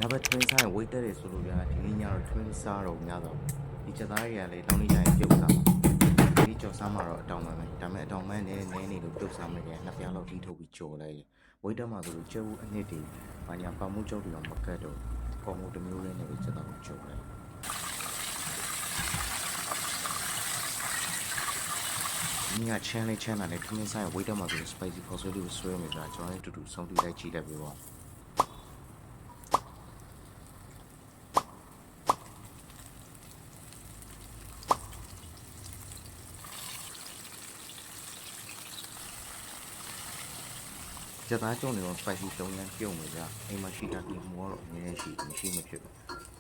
ငါပဲ twin စားရင် weight တက်တယ်ဆိုလို့ဗျာဒီနေ့ညတော့ twin စားတော့ညတော့ဒီချက်သားတွေကလည်းလောင်းနေကြရင်ပြုတ်စားမှာဒီကြော်စားမှာတော့အတောင်မှန်ပဲဒါပေမဲ့အတောင်မှန်နဲ့နဲနေလို့ပြုတ်စားမယ်နှစ်ပြားလောက်တီးထုတ်ပြီးကြော်လိုက်တယ် weight တက်မှာဆိုလို့ကျုပ်အနှစ်တည်းဘာညာပမှုကျုပ်တွေတော့မကတ်တော့ကောင်းမှုတစ်မျိုးလေးနဲ့ပဲချက်သားကိုကြော်လိုက်你看前来前来的，他们啥味道嘛？就是 spicy 口水流水没啥，叫人嘟嘟送对来鸡来呗哇。这咱种那种 spicy 中间叫没啥，哎嘛是它给摸了，你那是你是没吃过。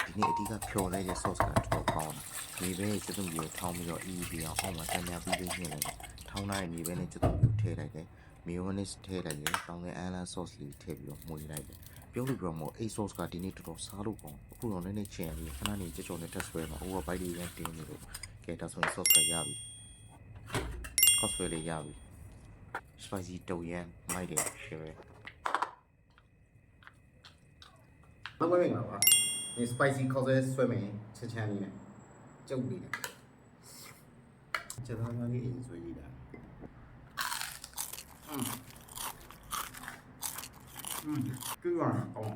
ဒီနေ့အဓိကဖြော်လိုက်တဲ့ sauce ကတော့ကောင်းတယ်။မြေပဲကျွတ်တူမျိုးထောင်းပြီးတော့အီးပြီးအောင်အောက်မှာတန်မြပြီးပြီးညှစ်လိုက်တယ်။ထောင်းလိုက်မြေပဲနဲ့ကျွတ်တူမျိုးထည့်လိုက်တယ်။မီယိုနီစ်ထည့်လိုက်တယ်။တောင်းတဲ့အန်လာ sauce လေးထည့်ပြီးတော့မှုန်လိုက်တယ်။ပြုံးလို့ပြောမို့အဲ့ sauce ကဒီနေ့တော်တော်စားလို့ကောင်း။အခုတော့နည်းနည်းချင်ပြီးခဏနေကြော်နဲ့တက်ဆွဲမှာ။အိုးကဘိုက်လေးရမ်းတင်းနေလို့ကဲဒါဆိုရင် sauce ကရပြီ။ sauce ဆွဲလေးရပြီ။ spicy တုံရမ်းမိုက်တယ်ရှယ်ပဲ။မကွေးမိပါဒီ spicy ခေါက်ဆွဲဆွဲမယ်ချက်ချမ်းလေးနဲ့ကျုပ်လေးနဲ့ချက်သားသားလေးအရင်ဆွဲကြည့်တာကြည့်ရအောင်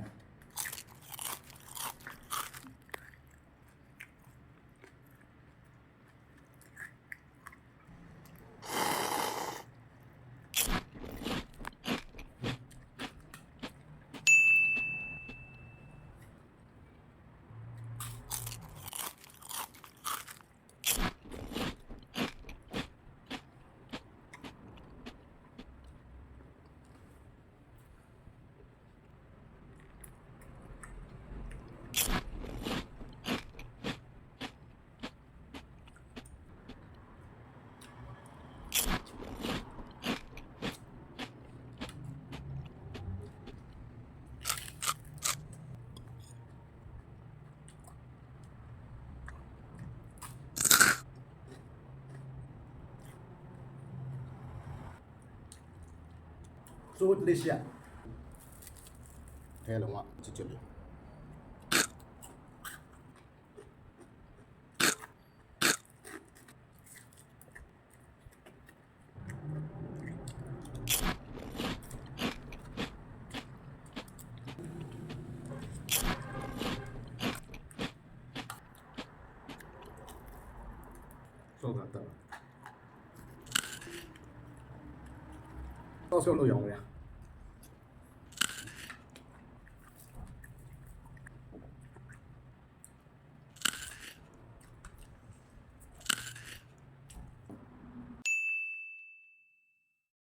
So delicious ထဲလုံးဝချစ်ချစ်လေးそうだったらそうそうလို့ရောင်းရ